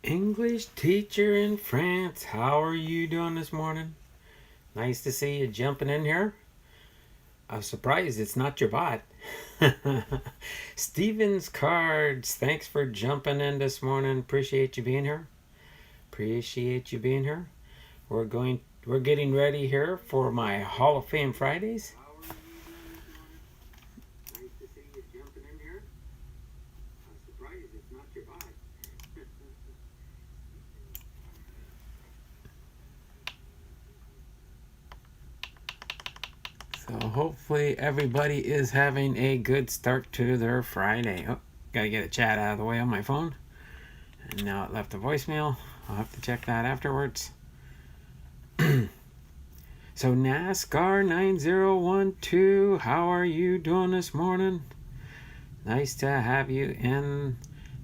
English teacher in France, how are you doing this morning? Nice to see you jumping in here. I'm surprised it's not your bot. Steven's Cards, thanks for jumping in this morning. Appreciate you being here. Appreciate you being here. We're getting ready here for my Hall of Fame Fridays. Nice to see you jumping in here. I'm surprised it's not your bot. So hopefully everybody is having a good start to their Friday. Oh, gotta get a chat out of the way on my phone. And now it left a voicemail. I'll have to check that afterwards. So NASCAR 9012, how are you doing this morning? Nice to have you in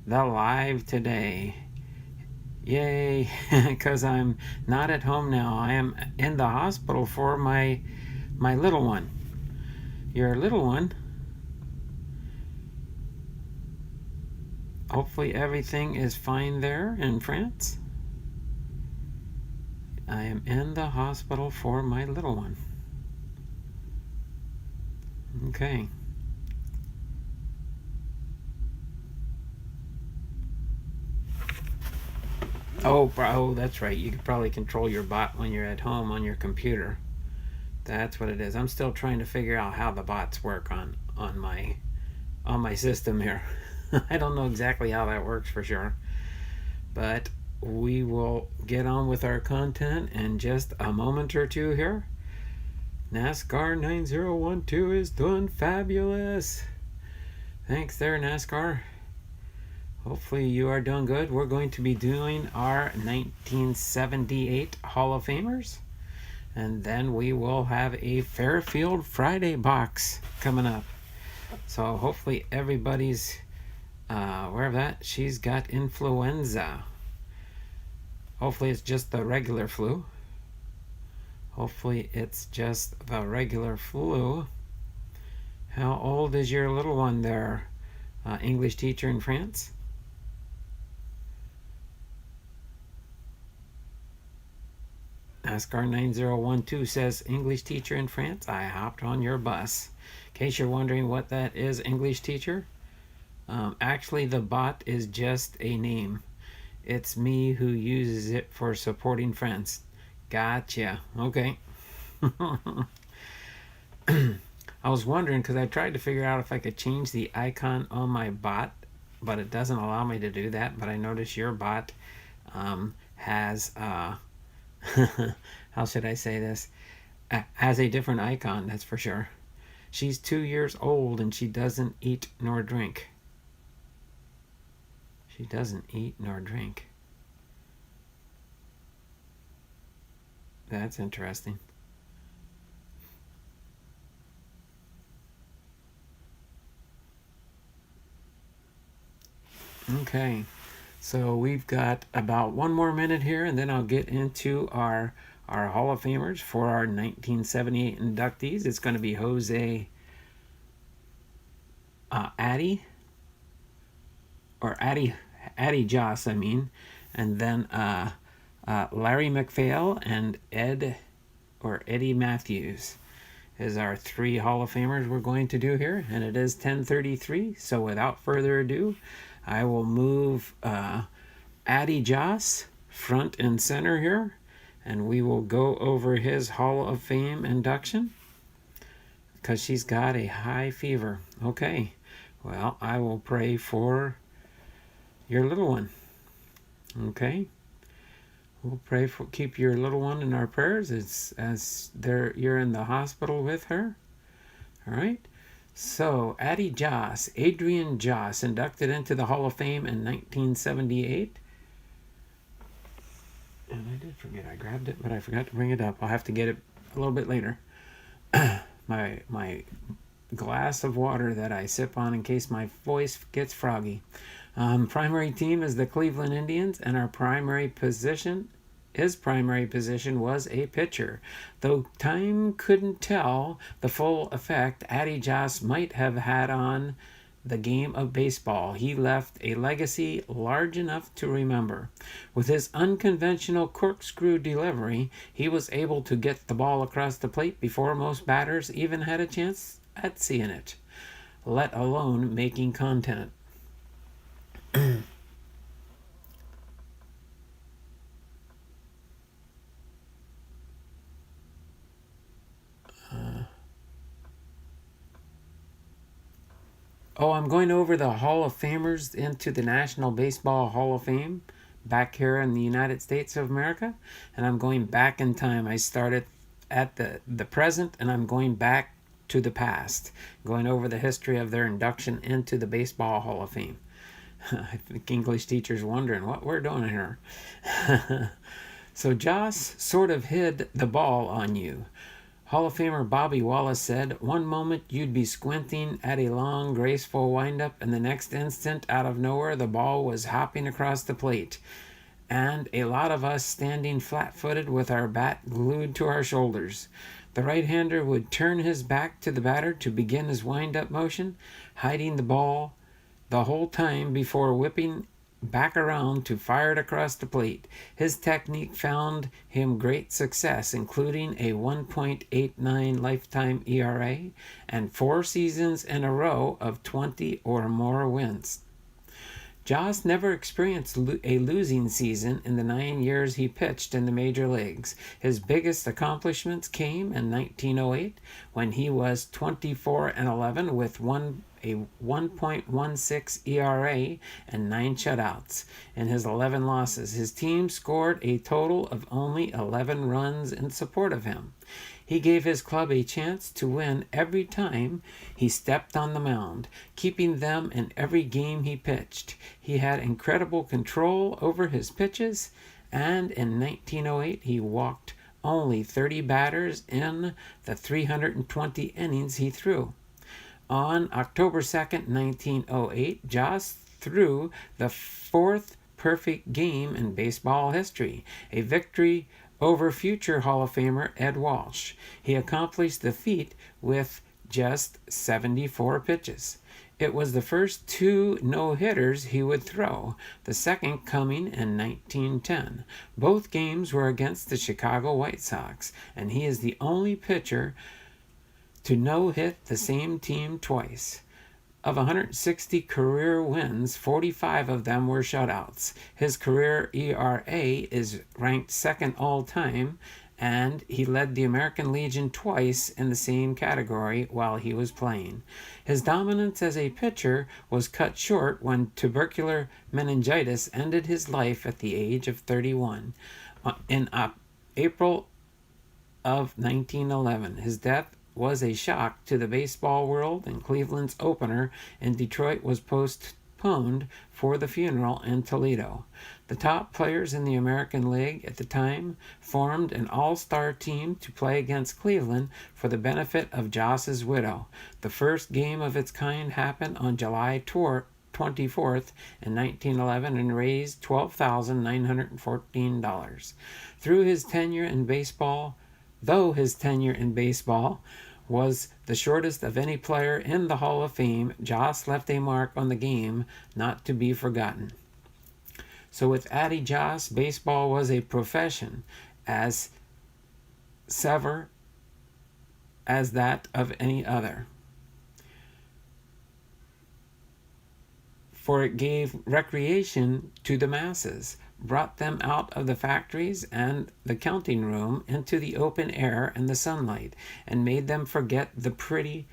the live today. Yay, because I'm not at home now. I am in the hospital for my little one. Your little one. Hopefully everything is fine there in France. I am in the hospital for my little one. Okay. Oh, that's right. You could probably control your bot when you're at home on your computer. That's what it is. I'm still trying to figure out how the bots work on my system here. I don't know exactly how that works for sure. But we will get on with our content in just a moment or two here. NASCAR 9012 is doing fabulous. Thanks there, NASCAR. Hopefully you are doing good. We're going to be doing our 1978 Hall of Famers. And then we will have a Fairfield Friday box coming up. So hopefully everybody's aware of that. She's got influenza. Hopefully it's just the regular flu. Hopefully it's just the regular flu. How old is your little one there, English teacher in France? NASCAR 9012 says, English teacher in France, I hopped on your bus. In case you're wondering what that is, English teacher, actually the bot is just a name. It's me who uses it for supporting friends. Gotcha. Okay. I was wondering because I tried to figure out if I could change the icon on my bot, but it doesn't allow me to do that. But I noticed your bot has, how should I say this? Has a different icon, that's for sure. She's 2 years old and she doesn't eat nor drink. She doesn't eat nor drink. That's interesting. Okay, so we've got about 1 more minute here, and then I'll get into our Hall of Famers for our 1978 inductees. It's going to be Jose Addie, or Addie Joss, I mean, and then Larry MacPhail and Eddie Mathews is our 3 Hall of Famers we're going to do here, and it is 10:33. So without further ado, I will move Addie Joss front and center here, and we will go over his Hall of Fame induction because she's got a high fever. Okay, well, I will pray for your little one. Okay, we'll pray for, keep your little one in our prayers as you're in the hospital with her. All right. So, Addie Joss, Adrian Joss, inducted into the Hall of Fame in 1978. And I did forget, I grabbed it, but I forgot to bring it up. I'll have to get it a little bit later. my glass of water that I sip on in case my voice gets froggy. Primary team is the Cleveland Indians, and our primary position, his primary position, was a pitcher. Though time couldn't tell the full effect Addie Joss might have had on the game of baseball, he left a legacy large enough to remember. With his unconventional corkscrew delivery, he was able to get the ball across the plate before most batters even had a chance at seeing it, let alone making contact. I'm going over the Hall of Famers into the National Baseball Hall of Fame back here in the United States of America. And I'm going back in time. I started at the present and I'm going back to the past, going over the history of their induction into the Baseball Hall of Fame. I think English teachers wondering what we're doing here. So Joss sort of hid the ball on you. Hall of Famer Bobby Wallace said, "One moment you'd be squinting at a long, graceful windup, and the next instant, out of nowhere, the ball was hopping across the plate. And a lot of us standing flat-footed with our bat glued to our shoulders. The right-hander would turn his back to the batter to begin his wind-up motion, hiding the ball the whole time before whipping back around to fire it across the plate. His technique found him great success, including a 1.89 lifetime ERA and 4 seasons in a row of 20 or more wins." Joss never experienced a losing season in the 9 years he pitched in the major leagues. His biggest accomplishments came in 1908 when he was 24-11 with a 1.16 ERA and 9 shutouts. In his 11 losses, his team scored a total of only 11 runs in support of him. He gave his club a chance to win every time he stepped on the mound, keeping them in every game he pitched. He had incredible control over his pitches, and in 1908 he walked only 30 batters in the 320 innings he threw. On October 2nd, 1908, Joss threw the 4th perfect game in baseball history, a victory over future Hall of Famer Ed Walsh. He accomplished the feat with just 74 pitches. It was the first 2 no-hitters he would throw, the second coming in 1910. Both games were against the Chicago White Sox, and he is the only pitcher to no-hit the same team twice. Of 160 career wins, 45 of them were shutouts. His career ERA is ranked second all-time, and he led the American Legion twice in the same category while he was playing. His dominance as a pitcher was cut short when tubercular meningitis ended his life at the age of 31. In April of 1911, his death was a shock to the baseball world, and Cleveland's opener in Detroit was postponed for the funeral in Toledo. The top players in the American League at the time formed an all-star team to play against Cleveland for the benefit of Joss's widow. The first game of its kind happened on July 24th in 1911 and raised $12,914. Though his tenure in baseball was the shortest of any player in the Hall of Fame, Joss left a mark on the game not to be forgotten. So with Addie Joss, baseball was a profession as sever as that of any other, for it gave recreation to the masses, brought them out of the factories and the counting room into the open air and the sunlight, and made them forget the petty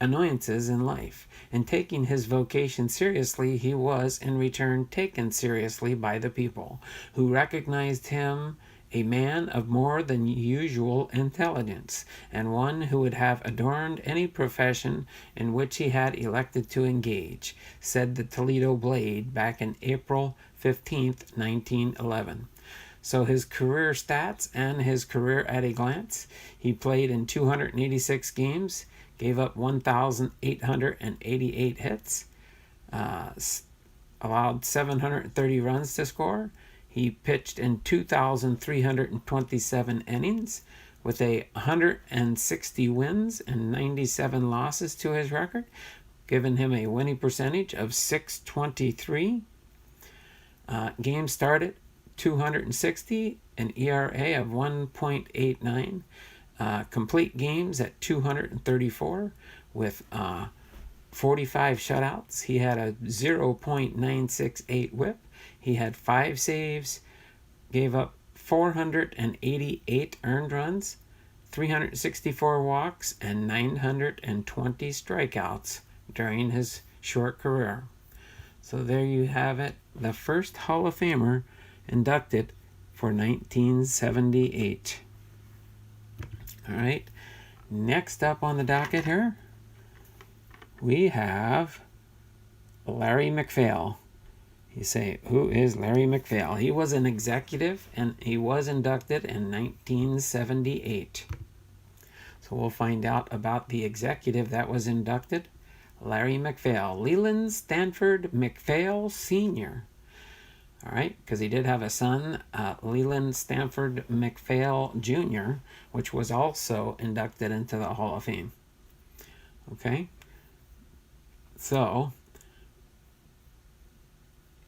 annoyances in life. In taking his vocation seriously, he was in return taken seriously by the people, who recognized him a man of more than usual intelligence, and one who would have adorned any profession in which he had elected to engage, said the Toledo Blade back in April 15th, 1911. So his career stats and his career at a glance: he played in 286 games, gave up 1,888 hits, allowed 730 runs to score. He pitched in 2,327 innings with 160 wins and 97 losses to his record. giving him a winning percentage of .623. Games started 260, an ERA of 1.89. Complete games at 234 with 45 shutouts. He had a 0.968 whip. He had 5 saves, gave up 488 earned runs, 364 walks, and 920 strikeouts during his short career. So there you have it, the first Hall of Famer inducted for 1978. All right, next up on the docket here, we have Larry MacPhail. You say, who is Larry MacPhail? He was an executive and he was inducted in 1978. So we'll find out about the executive that was inducted. Larry MacPhail, Leland Stanford MacPhail Sr. All right, because he did have a son, Leland Stanford MacPhail Jr., which was also inducted into the Hall of Fame. Okay, so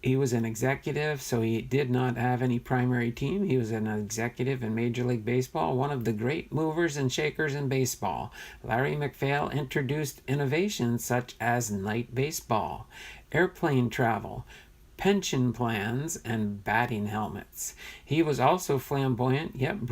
he was an executive, so he did not have any primary team. He was an executive in Major League Baseball, one of the great movers and shakers in baseball. Larry MacPhail introduced innovations such as night baseball, airplane travel, pension plans, and batting helmets. He was also a flamboyant yet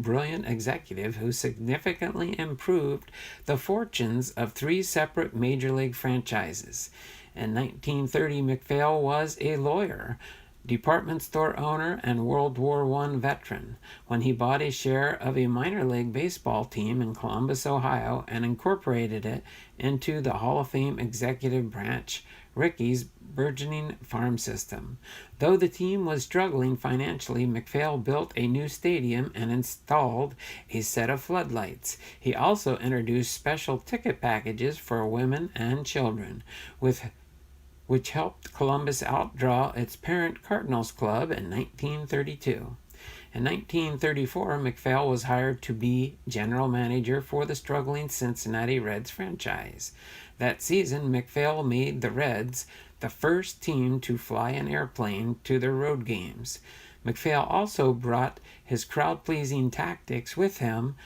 brilliant executive who significantly improved the fortunes of 3 separate Major League franchises. In 1930, MacPhail was a lawyer, department store owner, and World War I veteran when he bought a share of a minor league baseball team in Columbus, Ohio, and incorporated it into the Hall of Fame executive branch, Ricky's burgeoning farm system. Though the team was struggling financially, MacPhail built a new stadium and installed a set of floodlights. He also introduced special ticket packages for women and children, which helped Columbus outdraw its parent Cardinals Club in 1932. In 1934, MacPhail was hired to be general manager for the struggling Cincinnati Reds franchise. That season, MacPhail made the Reds the first team to fly an airplane to their road games. MacPhail also brought his crowd-pleasing tactics with him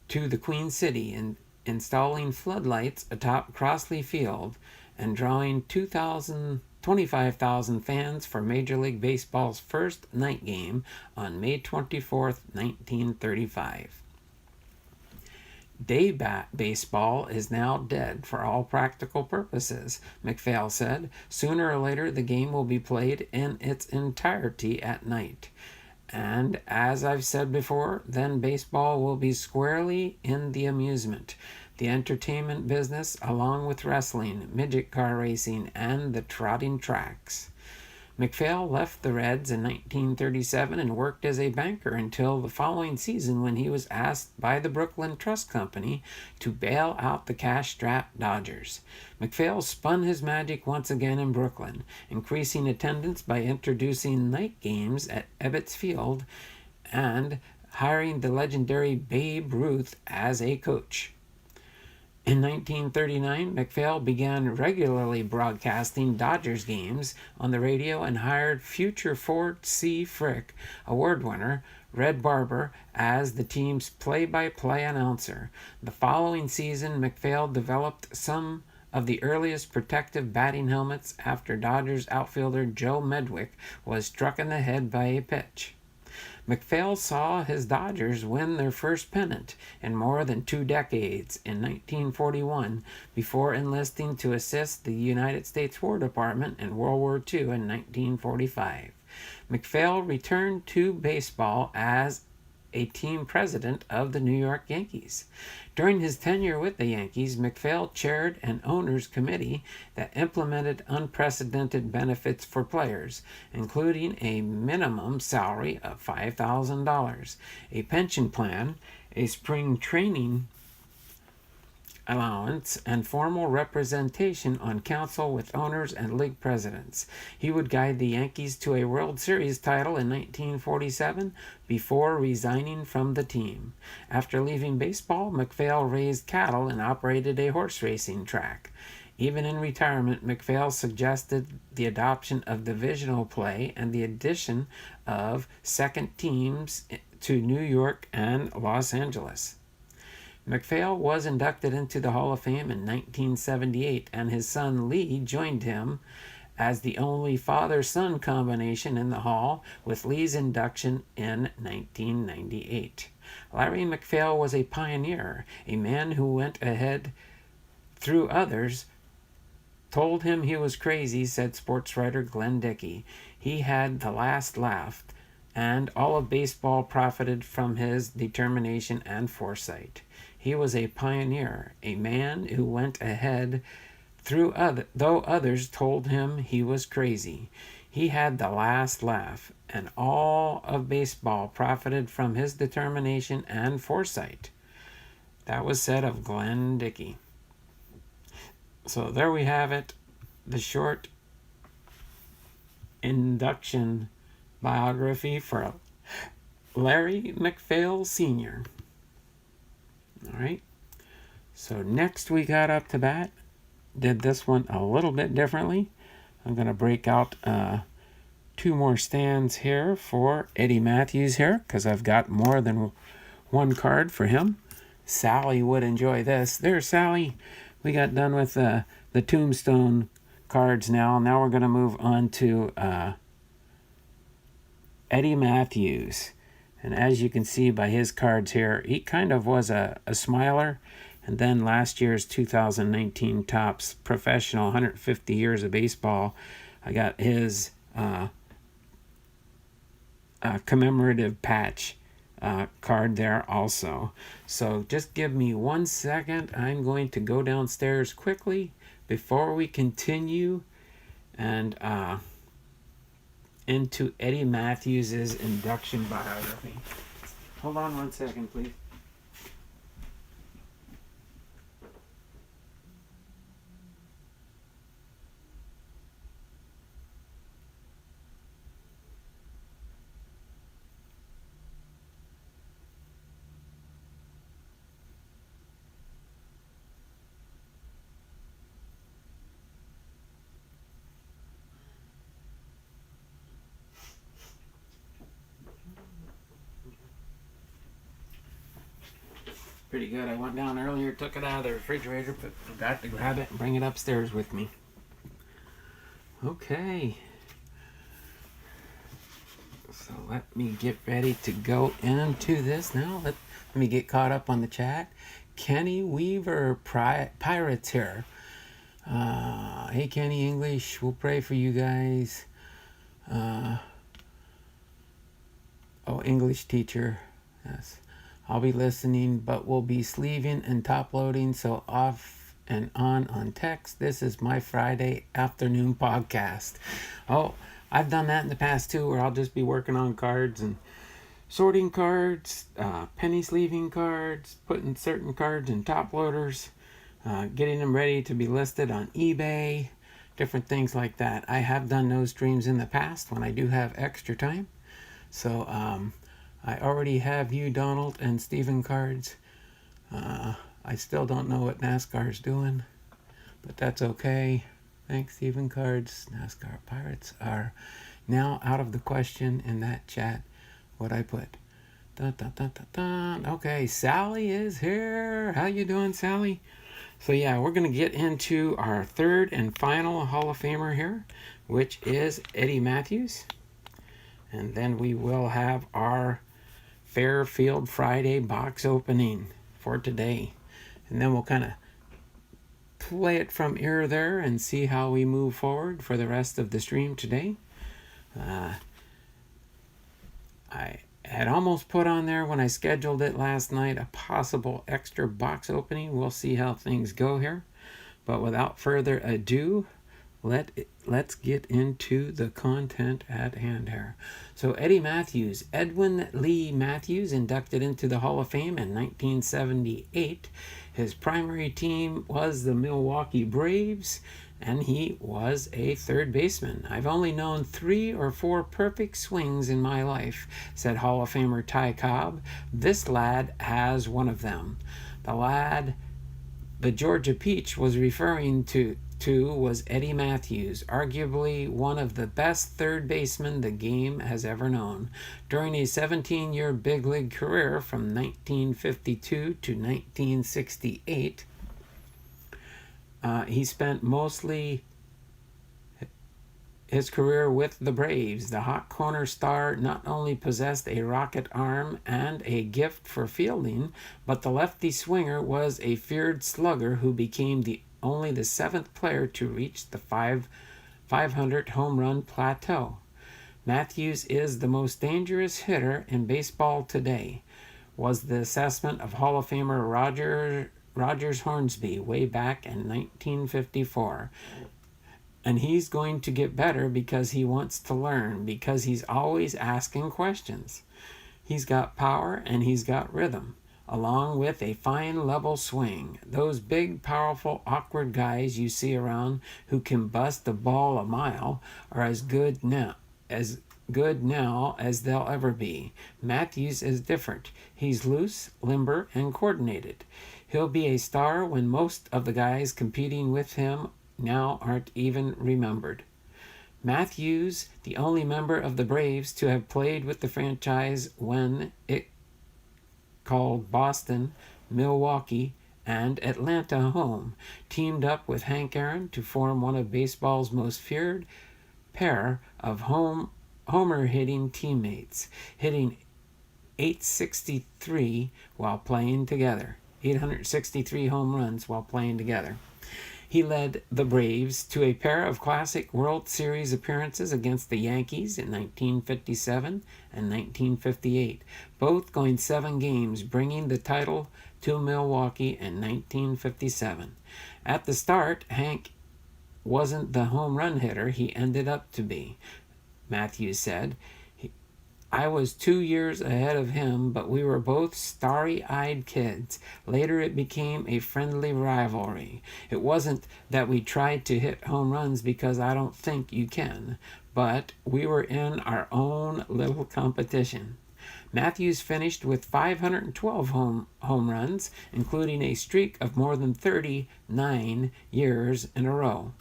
to the Queen City, installing floodlights atop Crossley Field and drawing 25,000 fans for Major League Baseball's first night game on May 24, 1935. Day baseball is now dead for all practical purposes, MacPhail said. Sooner or later, the game will be played in its entirety at night. And as I've said before, then baseball will be squarely in the amusement, the entertainment business, along with wrestling, midget car racing, and the trotting tracks. MacPhail left the Reds in 1937 and worked as a banker until the following season when he was asked by the Brooklyn Trust Company to bail out the cash-strapped Dodgers. MacPhail spun his magic once again in Brooklyn, increasing attendance by introducing night games at Ebbets Field and hiring the legendary Babe Ruth as a coach. In 1939, MacPhail began regularly broadcasting Dodgers games on the radio and hired future Ford C. Frick Award winner Red Barber as the team's play-by-play announcer. The following season, MacPhail developed some of the earliest protective batting helmets after Dodgers outfielder Joe Medwick was struck in the head by a pitch. MacPhail saw his Dodgers win their first pennant in more than 2 decades in 1941 before enlisting to assist the United States War Department in World War II in 1945. MacPhail returned to baseball as a team president of the New York Yankees. During his tenure with the Yankees, MacPhail chaired an owners committee that implemented unprecedented benefits for players, including a minimum salary of $5,000, a pension plan, a spring training allowance and formal representation on council with owners and league presidents. He would guide the Yankees to a World Series title in 1947 before resigning from the team. After leaving baseball, MacPhail raised cattle and operated a horse racing track. Even in retirement, MacPhail suggested the adoption of divisional play and the addition of second teams to New York and Los Angeles. MacPhail was inducted into the Hall of Fame in 1978, and his son Lee joined him as the only father-son combination in the Hall, with Lee's induction in 1998. Larry MacPhail was a pioneer, a man who went ahead through others, told him he was crazy, said sports writer Glenn Dickey. He had the last laugh, and all of baseball profited from his determination and foresight. He was a pioneer, a man who went ahead though others told him he was crazy. He had the last laugh, and all of baseball profited from his determination and foresight. That was said of Glenn Dickey. So there we have it, the short induction biography for Larry MacPhail Sr. All right. So next we got up to bat. Did this one a little bit differently. I'm going to break out 2 more stands here for Eddie Mathews here, because I've got more than one card for him. Sally would enjoy this. There's Sally. We got done with the tombstone cards now. Now we're going to move on to Eddie Mathews. And as you can see by his cards here, he kind of was a smiler. And then last year's 2019 Topps Professional 150 Years of Baseball, I got his commemorative patch card there also. So just give me 1 second. I'm going to go downstairs quickly before we continue and into Eddie Mathews' induction biography. Hold on 1 second, please. Pretty good. I went down earlier, took it out of the refrigerator, but forgot to grab it and bring it upstairs with me. Okay. So let me get ready to go into this now. Let me get caught up on the chat. Kenny Weaver Pirates here. Hey Kenny English, we'll pray for you guys. English teacher. Yes. I'll be listening, but we'll be sleeving and top loading, so off and on text. This is my Friday afternoon podcast. Oh, I've done that in the past too, where I'll just be working on cards and sorting cards, penny sleeving cards, putting certain cards in top loaders, getting them ready to be listed on eBay, different things like that. I have done those streams in the past when I do have extra time. So, I already have you, Donald, and Steven cards. I still don't know what NASCAR's doing, but that's okay. Thanks, Steven cards. NASCAR Pirates are now out of the question in that chat. What I put. Dun, dun, dun, dun, dun. Okay, Sally is here. How you doing, Sally? So yeah, we're going to get into our third and final Hall of Famer here, which is Eddie Mathews. And then we will have our Fairfield Friday box opening for today. And then we'll kind of play it from here there and see how we move forward for the rest of the stream today. I had almost put on there when I scheduled it last night a possible extra box opening. We'll see how things go here. But without further ado, let's get into the content at hand here. So Eddie Mathews, Edwin Lee Mathews, inducted into the Hall of Fame in 1978. His primary team was the Milwaukee Braves, and he was a third baseman. I've only known 3 or 4 perfect swings in my life, said Hall of Famer Ty Cobb. This lad has one of them. The lad the Georgia Peach was referring to was Eddie Mathews, arguably one of the best third basemen the game has ever known. During a 17-year big league career from 1952 to 1968, he spent mostly his career with the Braves. The hot corner star not only possessed a rocket arm and a gift for fielding, but the lefty swinger was a feared slugger who became only the 7th player to reach the 500 home run plateau. Mathews is the most dangerous hitter in baseball today, was the assessment of Hall of Famer Rogers Hornsby way back in 1954. And he's going to get better because he wants to learn, because he's always asking questions. He's got power and he's got rhythm, along with a fine level swing. Those big, powerful, awkward guys you see around who can bust the ball a mile are as good now as they'll ever be. Mathews is different. He's loose, limber, and coordinated. He'll be a star when most of the guys competing with him now aren't even remembered. Mathews, the only member of the Braves to have played with the franchise when it called Boston, Milwaukee, and Atlanta home, teamed up with Hank Aaron to form one of baseball's most feared pair of homer-hitting teammates, hitting 863 while playing together. 863 home runs while playing together. He led the Braves to a pair of classic World Series appearances against the Yankees in 1957 and 1958, both going 7 games, bringing the title to Milwaukee in 1957. At the start, Hank wasn't the home run hitter he ended up to be, Mathews said. I was 2 years ahead of him, but we were both starry-eyed kids. Later it became a friendly rivalry. It wasn't that we tried to hit home runs because I don't think you can, but we were in our own little competition. Mathews finished with 512 home runs, including a streak of more than 39 years in a row.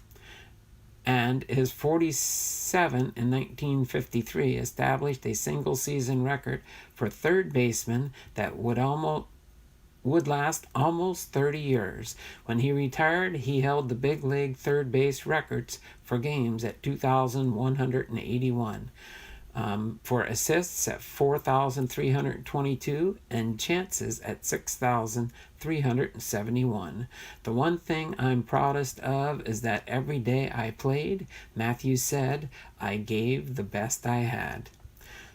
And his 47 in 1953 established a single-season record for third baseman that would last almost 30 years. When he retired, he held the big league third base records for games at 2,181, for assists at 4,322, and chances at 6,371. The one thing I'm proudest of is that every day I played, Mathews said, I gave the best I had.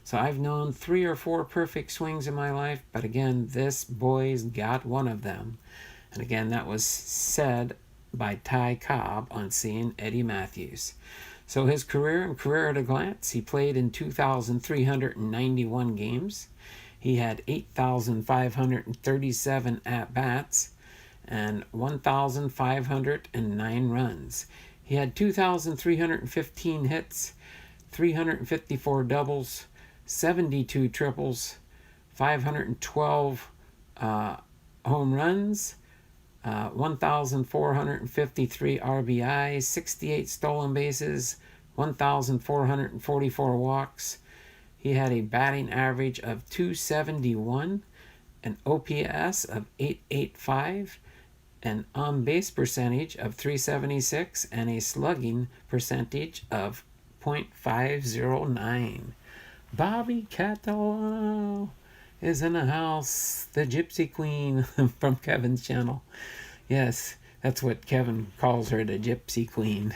So I've known 3 or 4 perfect swings in my life, but again, this boy's got one of them. And again, that was said by Ty Cobb on seeing Eddie Mathews. So his career and career at a glance, he played in 2,391 games. He had 8,537 at-bats and 1,509 runs. He had 2,315 hits, 354 doubles, 72 triples, 512 home runs, 1,453 RBI, 68 stolen bases, 1,444 walks. He had a batting average of .271, an OPS of .885, an on-base percentage of .376, and a slugging percentage of .509. Bobby Catalano is in the house, the Gypsy Queen from Kevin's channel. Yes, that's what Kevin calls her, the Gypsy Queen.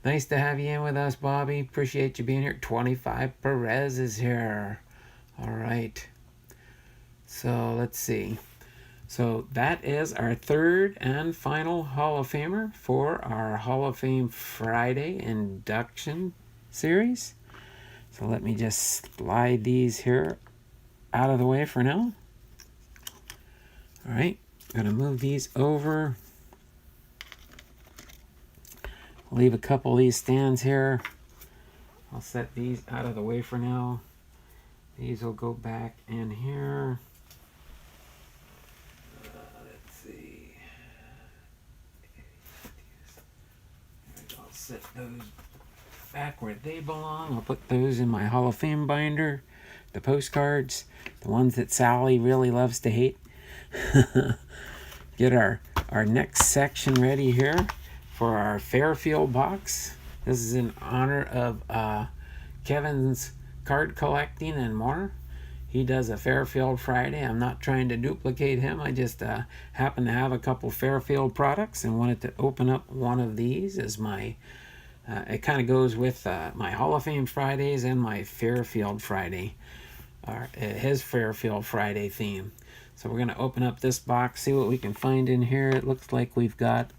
Nice to have you in with us, Bobby. Appreciate you being here. 25 Perez is here. All right. So let's see. So that is our third and final Hall of Famer for our Hall of Fame Friday induction series. So let me just slide these here out of the way for now. All right. Gonna move these over. Leave a couple of these stands here. I'll set these out of the way for now. These will go back in here. Let's see. I'll set those back where they belong. I'll put those in my Hall of Fame binder. The postcards, the ones that Sally really loves to hate. Get our next section ready here for our Fairfield box. This is in honor of Kevin's card collecting and more. He does a Fairfield Friday. I'm not trying to duplicate him. I just happen to have a couple Fairfield products and wanted to open up one of these as my it kind of goes with my Hall of Fame Fridays and my Fairfield Friday, or his Fairfield Friday theme. So we're going to open up this box, see what we can find in here. It looks like we've got,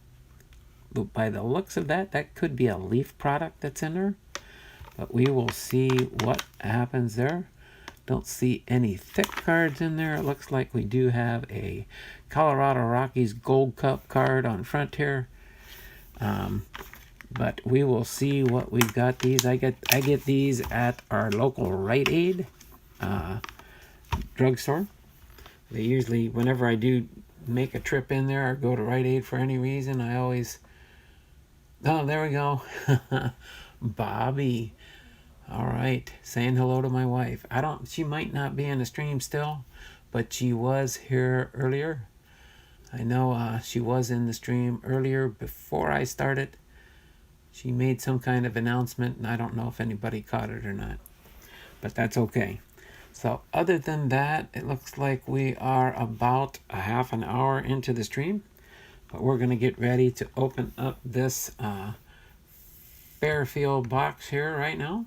by the looks of that, that could be a Leaf product that's in there. But we will see what happens there. Don't see any thick cards in there. It looks like we do have a Colorado Rockies Gold Cup card on front here. But we will see what we've got. These I get these at our local Rite Aid drugstore. They usually, whenever I do make a trip in there or go to Rite Aid for any reason, I always... Oh, there we go. Bobby. All right, saying hello to my wife. She might not be in the stream still, but she was here earlier. I know she was in the stream earlier before I started. She made some kind of announcement, and I don't know if anybody caught it or not. But that's okay. So other than that, it looks like we are about a half an hour into the stream. But we're going to get ready to open up this Fairfield box here right now.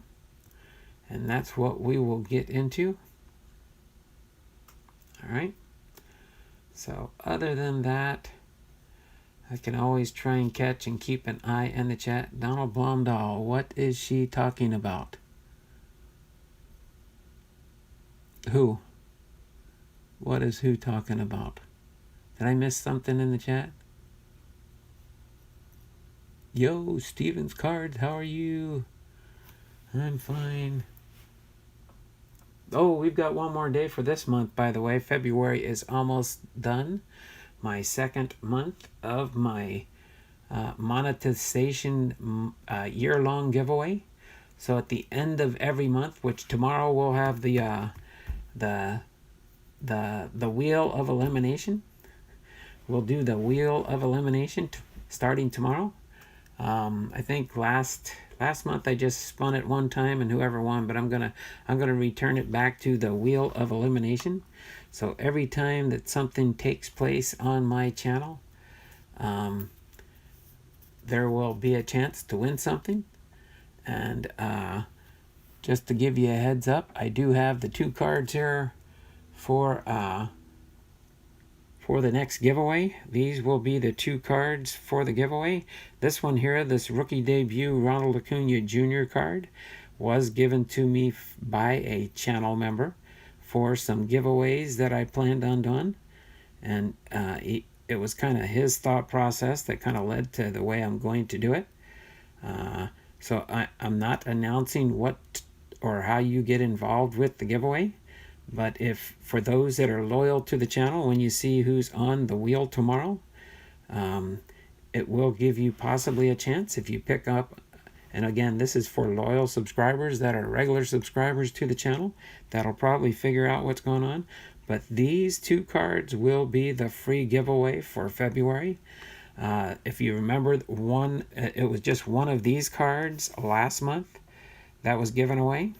And that's what we will get into. All right. So other than that, I can always try and catch and keep an eye in the chat. Donald Blomdahl, what is she talking about? Who? What is who talking about? Did I miss something in the chat? Yo, Stevens Cards, how are you? I'm fine. Oh, we've got one more day for this month, by the way. February is almost done. My second month of my monetization year-long giveaway. So at the end of every month, which tomorrow we'll have the wheel of elimination. We'll do the wheel of elimination starting tomorrow. I think last month I just spun it one time and whoever won, but I'm gonna return it back to the wheel of elimination. So every time that something takes place on my channel, there will be a chance to win something. And just to give you a heads up, I do have the 2 cards here for the next giveaway. These will be the 2 cards for the giveaway. This one here, this rookie debut Ronald Acuna Jr. card, was given to me by a channel member for some giveaways that I planned on doing. And it was kind of his thought process that kind of led to the way I'm going to do it. So I'm not announcing what or how you get involved with the giveaway. But if for those that are loyal to the channel, when you see who's on the wheel tomorrow, it will give you possibly a chance if you pick up. And again, this is for loyal subscribers that are regular subscribers to the channel. That'll probably figure out what's going on. But these 2 cards will be the free giveaway for February. If you remember, it was just one of these cards last month that was given away.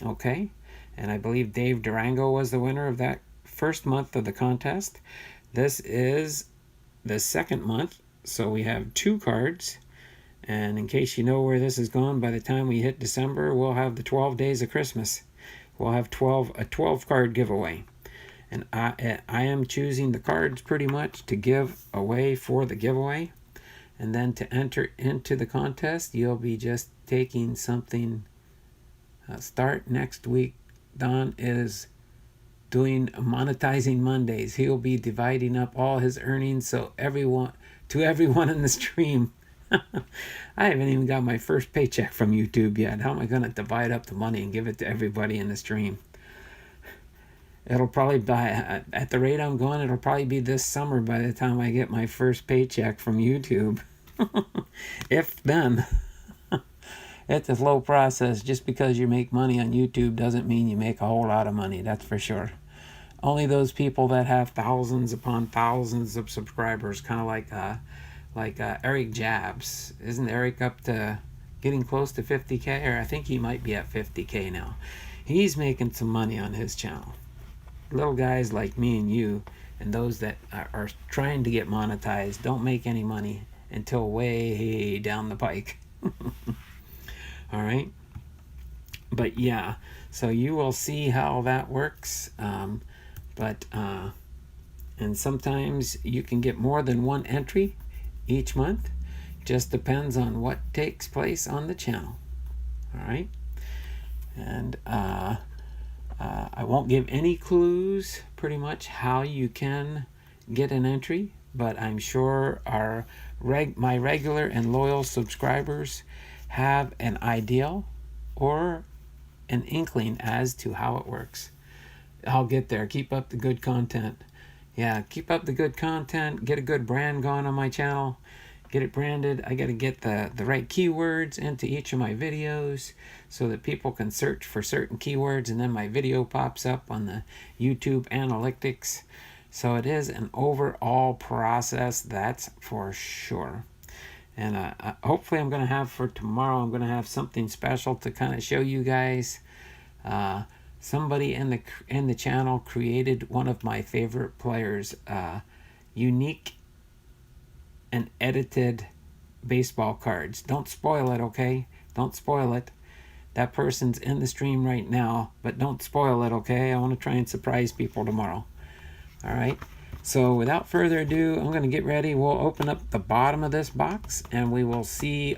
Okay. And I believe Dave Durango was the winner of that first month of the contest. This is the second month, so we have 2 cards. And in case you know where this is going, by the time we hit December, we'll have the 12 days of Christmas. We'll have a 12 card giveaway. And I am choosing the cards pretty much to give away for the giveaway. And then to enter into the contest, you'll be just taking something. Start next week. Don is doing monetizing Mondays. He'll be dividing up all his earnings to everyone in the stream. I haven't even got my first paycheck from YouTube yet. How am I going to divide up the money and give it to everybody in the stream? It'll probably at the rate I'm going, it'll probably be this summer by the time I get my first paycheck from YouTube. If then. It's a slow process. Just because you make money on YouTube doesn't mean you make a whole lot of money, that's for sure. Only those people that have thousands upon thousands of subscribers, kind of like Eric Jabs. Isn't Eric up to getting close to 50K? Or I think he might be at 50K now. He's making some money on his channel. Little guys like me and you and those that are trying to get monetized don't make any money until way down the pike. All right. But yeah, so you will see how that works. And sometimes you can get more than one entry each month. Just depends on what takes place on the channel. All right. And I won't give any clues pretty much how you can get an entry, but I'm sure my regular and loyal subscribers have an ideal or an inkling as to how it works. I'll get there. Keep up the good content. Yeah, keep up the good content. Get a good brand going on my channel. Get it branded. I got to get the right keywords into each of my videos so that people can search for certain keywords and then my video pops up on the YouTube analytics. So it is an overall process, that's for sure. And hopefully I'm going to have for tomorrow, I'm going to have something special to kind of show you guys. Somebody in the channel created one of my favorite players, unique and edited baseball cards. Don't spoil it, okay? Don't spoil it. That person's in the stream right now, but don't spoil it, okay? I want to try and surprise people tomorrow. All right. So without further ado, I'm going to get ready. We'll open up the bottom of this box and we will see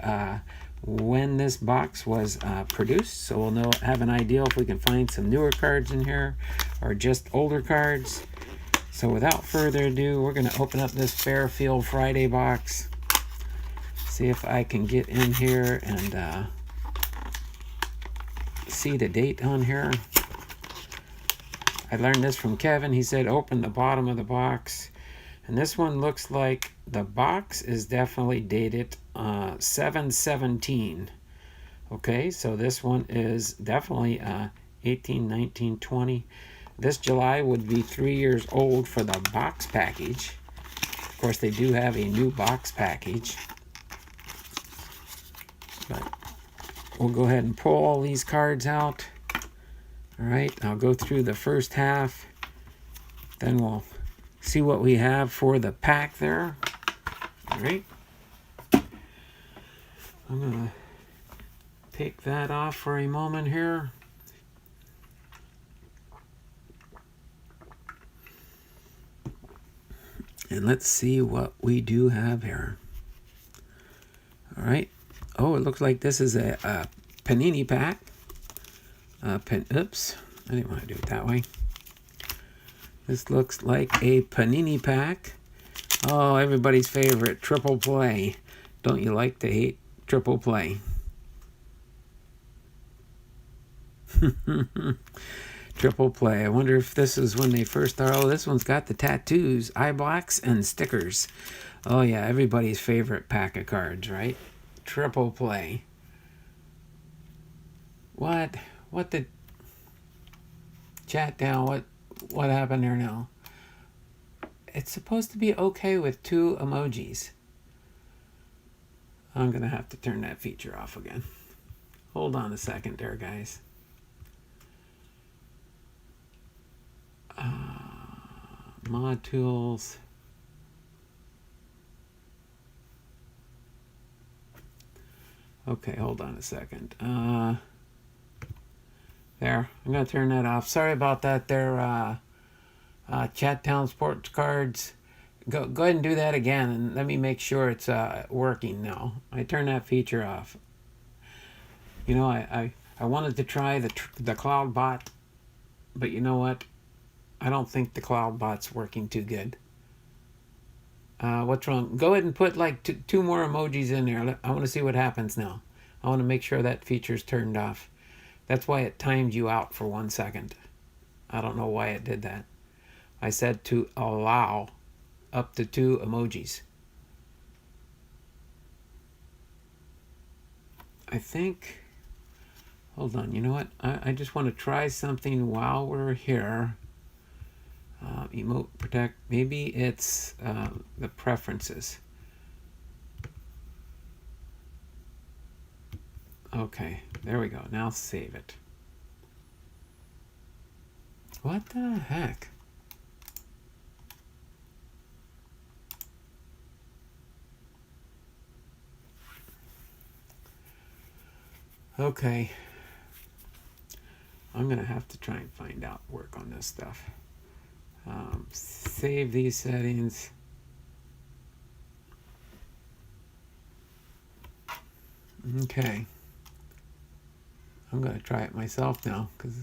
when this box was produced. So we'll have an idea if we can find some newer cards in here or just older cards. So without further ado, we're going to open up this Fairfield Friday box. See if I can get in here and see the date on here. I learned this from Kevin. He said open the bottom of the box. And this one looks like the box is definitely dated 7/17. Okay, so this one is definitely 18, 19, 20. This July would be 3 years old for the box package. Of course, they do have a new box package. But we'll go ahead and pull all these cards out. All right, I'll go through the first half. Then we'll see what we have for the pack there. All right. I'm going to take that off for a moment here. And let's see what we do have here. All right. Oh, it looks like this is a Panini pack. Oops, I didn't want to do it that way. This looks like a Panini pack. Oh, everybody's favorite, triple play. Don't you like to hate triple play? Triple play. I wonder if this is when they first started. Oh, this one's got the tattoos, eye blocks, and stickers. Oh yeah, everybody's favorite pack of cards, right? Triple play. What did chat down? What happened there now? It's supposed to be okay with 2 emojis. I'm gonna have to turn that feature off again. Hold on a second there, guys. Mod tools. Okay, hold on a second. There, I'm going to turn that off. Sorry about that there, Chat Town Sports Cards. Go ahead and do that again, and let me make sure it's working now. I turned that feature off. You know, I wanted to try the cloud bot, but you know what? I don't think the cloud bot's working too good. What's wrong? Go ahead and put like two more emojis in there. I want to see what happens now. I want to make sure that feature's turned off. That's why it timed you out for 1 second. I don't know why it did that. I said to allow up to 2 emojis. I think, hold on, you know what? I just want to try something while we're here. Emote protect, maybe it's the preferences. Okay, there we go. Now save it. What the heck? Okay. I'm going to have to try and find out, work on this stuff. Save these settings. Okay. I'm going to try it myself now because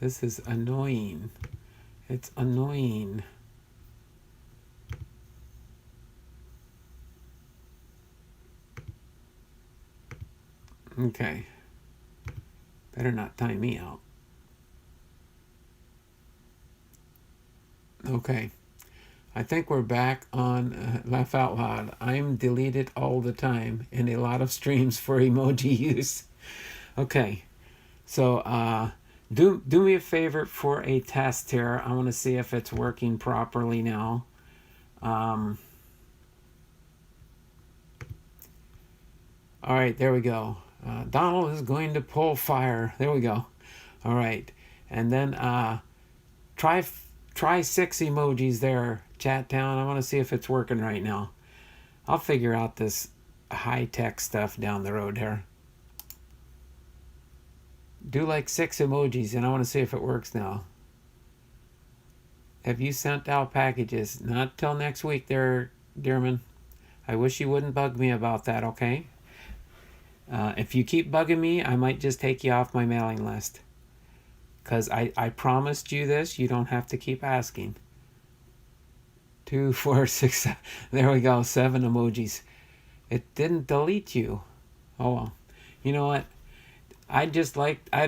this is annoying. It's annoying. Okay. Better not time me out. Okay. I think we're back on Laugh Out Loud. I'm deleted all the time in a lot of streams for emoji use. Okay. So do me a favor for a test here. I want to see if it's working properly now. All right, there we go. Donald is going to pull fire. There we go. All right. And then try 6 emojis there, chat down. I want to see if it's working right now. I'll figure out this high-tech stuff down the road here. Do like 6 emojis, and I want to see if it works now. Have you sent out packages? Not till next week there, Dearman. I wish you wouldn't bug me about that, okay? If you keep bugging me, I might just take you off my mailing list. Because I promised you this. You don't have to keep asking. 2, 4, 6, 7. There we go. 7 emojis. It didn't delete you. Oh, well. You know what? I'd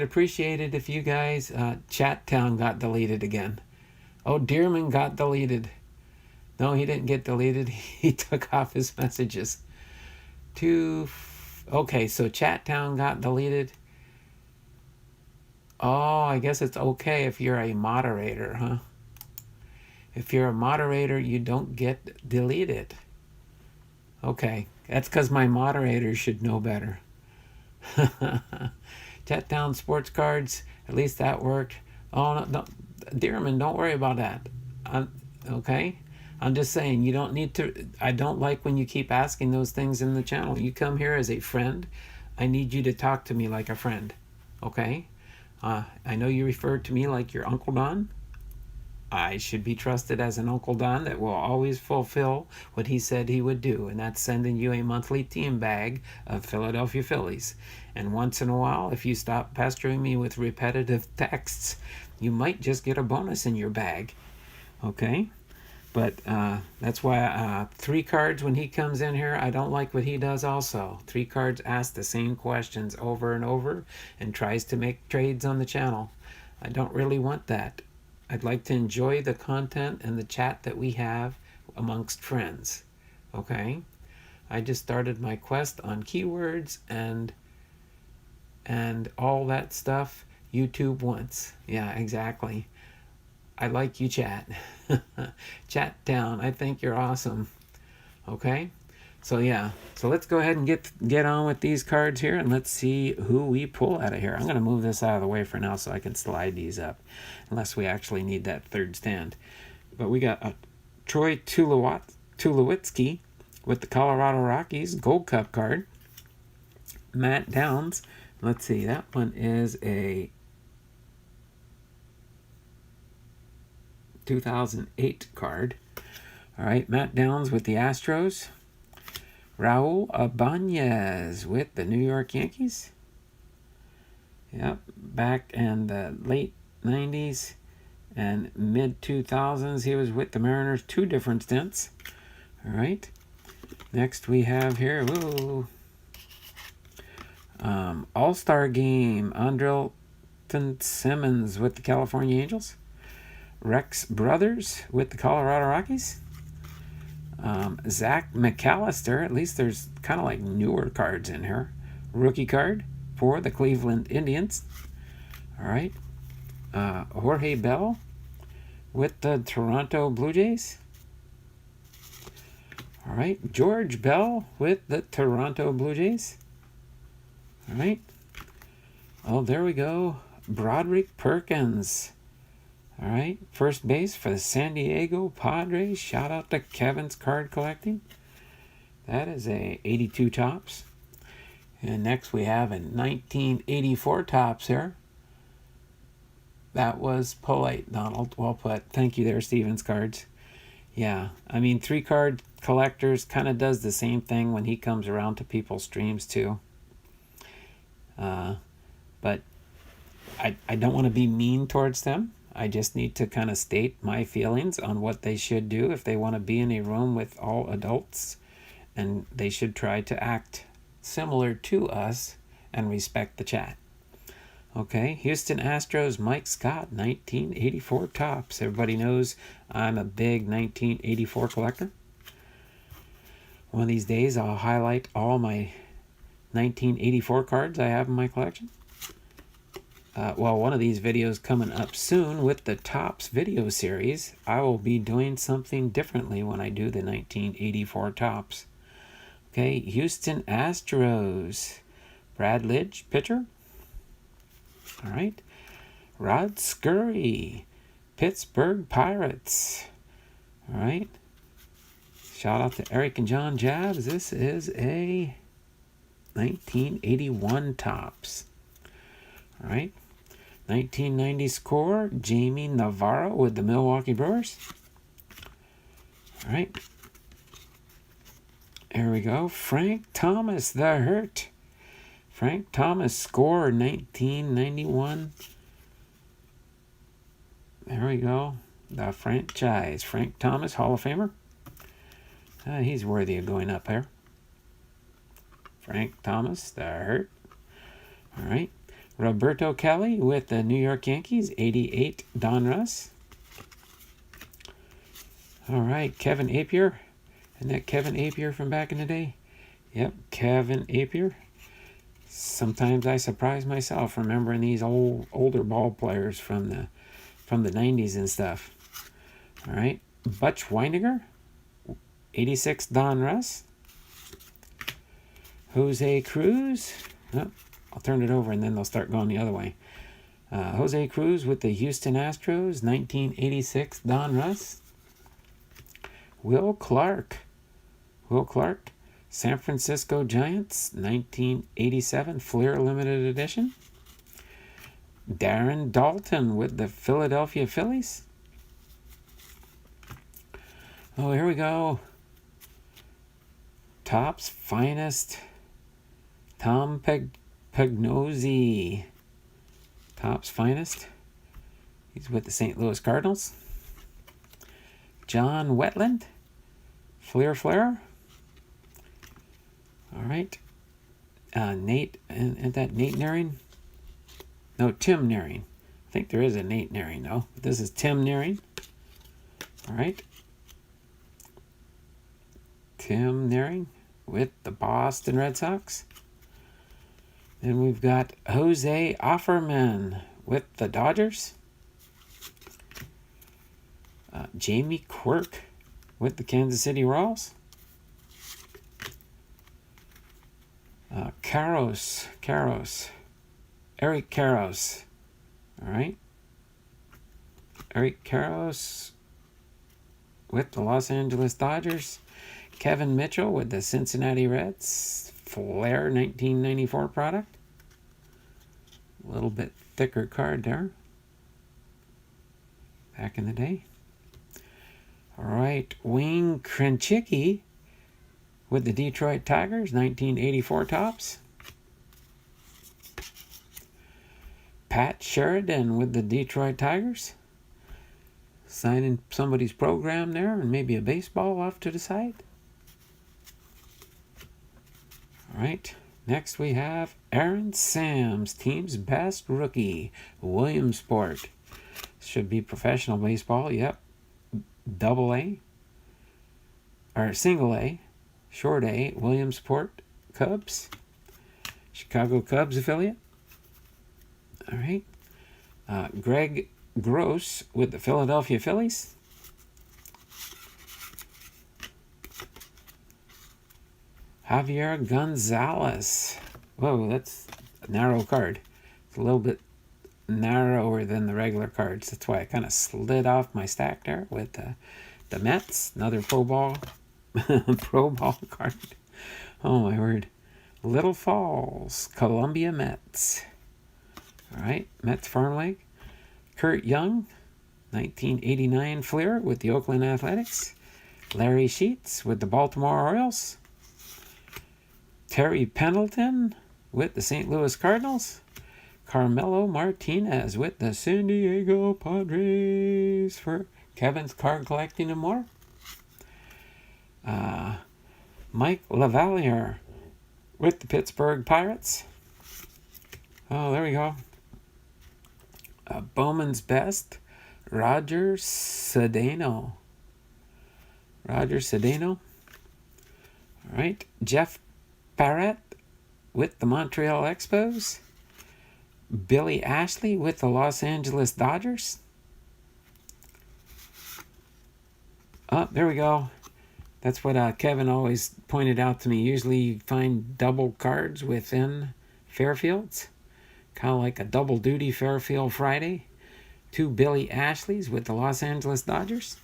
appreciate it if you guys, Chat Town got deleted again. Oh, Dearman got deleted. No, he didn't get deleted. He took off his messages. Okay, so Chat Town got deleted. Oh, I guess it's okay if you're a moderator, huh? If you're a moderator, you don't get deleted. Okay, that's because my moderators should know better. Chat down sports cards. At least that worked. Oh, no, Dearman, don't worry about that. Okay? I'm just saying, you don't need to. I don't like when you keep asking those things in the channel. You come here as a friend. I need you to talk to me like a friend. Okay? I know you refer to me like your Uncle Don. I should be trusted as an Uncle Don that will always fulfill what he said he would do, and that's sending you a monthly team bag of Philadelphia Phillies. And once in a while, if you stop pestering me with repetitive texts, you might just get a bonus in your bag. Okay? But that's why 3 cards, when he comes in here, I don't like what he does also. 3 cards ask the same questions over and over and tries to make trades on the channel. I don't really want that. I'd like to enjoy the content and the chat that we have amongst friends. Okay? I just started my quest on keywords and all that stuff YouTube wants. Yeah, exactly. I like you, chat. Chat down. I think you're awesome. Okay? So yeah. So let's go ahead and get on with these cards here, and let's see who we pull out of here. I'm going to move this out of the way for now so I can slide these up, unless we actually need that third stand. But we got a Troy Tulowitzki with the Colorado Rockies Gold Cup card. Matt Downs. Let's see. That one is a 2008 card. All right, Matt Downs with the Astros. Raul Ibanez with the New York Yankees. Yep, back in the late 90s. And mid-2000s, he was with the Mariners, 2 different stints. All right. Next we have here, All-Star Game, Andrelton Simmons with the California Angels. Rex Brothers with the Colorado Rockies. Zach McAllister, at least there's kind of like newer cards in here. Rookie card for the Cleveland Indians. All right. Jorge Bell with the Toronto Blue Jays. All right. George Bell with the Toronto Blue Jays. All right. Oh, there we go. Broderick Perkins. All right. First base for the San Diego Padres. Shout out to Kevin's Card Collecting. That is a 82 tops. And next we have a 1984 tops here. That was polite, Donald. Well put. Thank you there, Stevens Cards. Yeah, I mean, 3-card collectors kind of does the same thing when he comes around to people's streams too. But I don't want to be mean towards them. I just need to kind of state my feelings on what they should do if they want to be in a room with all adults. And they should try to act similar to us and respect the chat. Okay, Houston Astros, Mike Scott, 1984 tops. Everybody knows I'm a big 1984 collector. One of these days I'll highlight all my 1984 cards I have in my collection. Well, one of these videos coming up soon with the Tops video series. I will be doing something differently when I do the 1984 Tops. Okay, Houston Astros. Brad Lidge, pitcher. All right. Rod Scurry, Pittsburgh Pirates. All right. Shout out to Eric and John Jabs. This is a 1981 tops. All right. 1990 score, Jamie Navarro with the Milwaukee Brewers. All right. There we go. Frank Thomas, the Hurt. Frank Thomas score, 1991. There we go. The franchise. Frank Thomas, Hall of Famer. He's worthy of going up here. Frank Thomas, the Hurt. All right. Roberto Kelly with the New York Yankees, 88 Donruss. All right. Kevin Appier. Isn't that Kevin Appier from back in the day? Yep, Kevin Appier. Sometimes I surprise myself remembering these older ball players from the 90s and stuff. All right. Butch Weininger, 86 Donruss. Jose Cruz. Oh, I'll turn it over and then they'll start going the other way. Jose Cruz with the Houston Astros, 1986 Donruss. Will Clark, San Francisco Giants, 1987 Fleer Limited Edition. Darren Dalton with the Philadelphia Phillies. Oh, here we go. Topps Finest, Tom Pagnozzi. Topps Finest. He's with the St. Louis Cardinals. John Wetland, Flair. All right. Nate, and that Nate Naring? No, Tim Naring. I think there is a Nate Naring, though. But this is Tim Naring. All right. Tim Naring with the Boston Red Sox. Then we've got Jose Offerman with the Dodgers. Jamie Quirk with the Kansas City Royals. Eric Karros. All right. Eric Karros with the Los Angeles Dodgers. Kevin Mitchell with the Cincinnati Reds. Flair 1994 product. A little bit thicker card there. Back in the day. All right. Wayne Krenchicki with the Detroit Tigers, 1984 tops. Pat Sheridan with the Detroit Tigers. Signing somebody's program there, and maybe a baseball off to the side. All right. Next we have Aaron Sams, team's best rookie, Williamsport. Should be professional baseball. Yep. Double A. Or single A. Short A. Williamsport Cubs. Chicago Cubs affiliate. All right. Greg Gross with the Philadelphia Phillies. Javier Gonzalez. Whoa, that's a narrow card. It's a little bit narrower than the regular cards. That's why I kind of slid off my stack there with the Mets. Another pro ball card. Oh my word. Little Falls, Columbia Mets. All right, Mets Farm League. Kurt Young, 1989 Fleer with the Oakland Athletics. Larry Sheets with the Baltimore Orioles. Terry Pendleton with the St. Louis Cardinals. Carmelo Martinez with the San Diego Padres for Kevin's card collecting and more. Mike Lavalier with the Pittsburgh Pirates. Oh, there we go. Bowman's Best, Roger Cedeno. All right. Jeff Parrott with the Montreal Expos. Billy Ashley with the Los Angeles Dodgers. Oh, there we go. That's what Kevin always pointed out to me. Usually you find double cards within Fairfields. Kind of like a double duty Fairfield Friday. 2 Billy Ashleys with the Los Angeles Dodgers.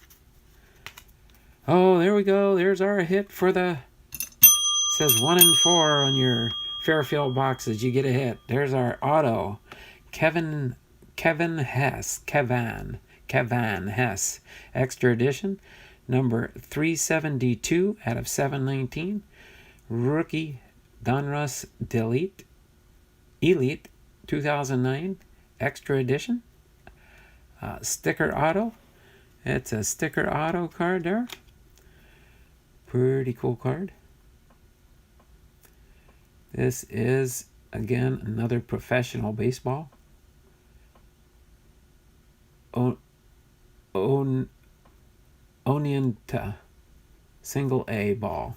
Oh, there we go. There's our hit for the... It says 1 in 4 on your Fairfield boxes. You get a hit. There's our auto. Kevin Hess. Kevan Hess. Extra edition. Number 372 out of 719. Rookie Donruss Elite 2009 extra edition. Sticker auto. It's a sticker auto card there. Pretty cool card. This is, again, another professional baseball. Oneonta single A ball.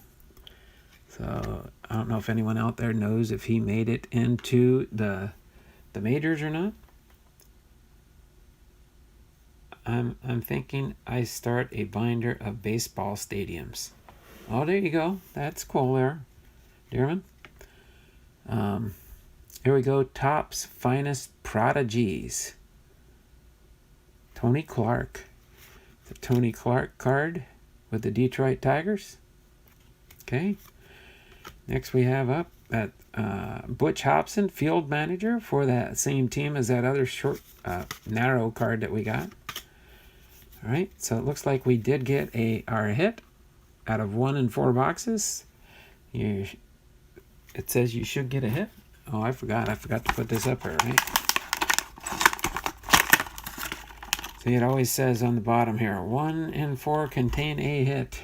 So I don't know if anyone out there knows if he made it into the majors or not. I'm thinking I start a binder of baseball stadiums. Oh, there you go. That's cool there, Dearman. Here we go. Topps Finest Prodigies. Tony Clark. The Tony Clark card with the Detroit Tigers. Okay. Next we have up at Butch Hobson, field manager for that same team as that other short, narrow card that we got. All right. So it looks like we did get our hit out of 1 in 4 boxes. It says you should get a hit. Oh, I forgot to put this up here, right? See, it always says on the bottom here, 1 in 4 contain a hit.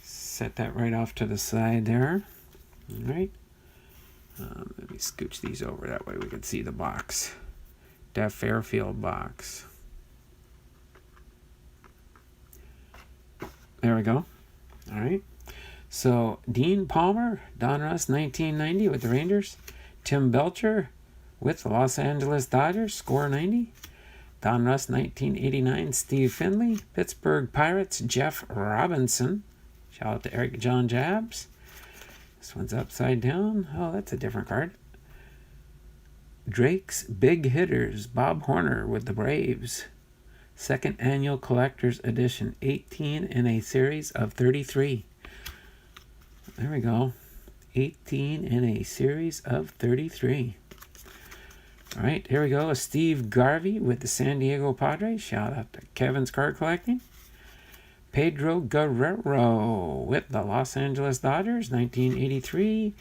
Set that right off to the side there. All right. Let me scooch these over. That way we can see the box. That Fairfield box. There we go. All right. So, Dean Palmer, Donruss 1990 with the Rangers. Tim Belcher with the Los Angeles Dodgers, score 90. Donruss 1989, Steve Finley. Pittsburgh Pirates, Jeff Robinson. Shout out to Eric John Jabs. This one's upside down. Oh, that's a different card. Drake's Big Hitters, Bob Horner with the Braves. Second annual collector's edition, 18 in a series of 33. There we go. 18 in a series of 33. All right, here we go. Steve Garvey with the San Diego Padres. Shout out to Kevin's card collecting. Pedro Guerrero with the Los Angeles Dodgers, 1983.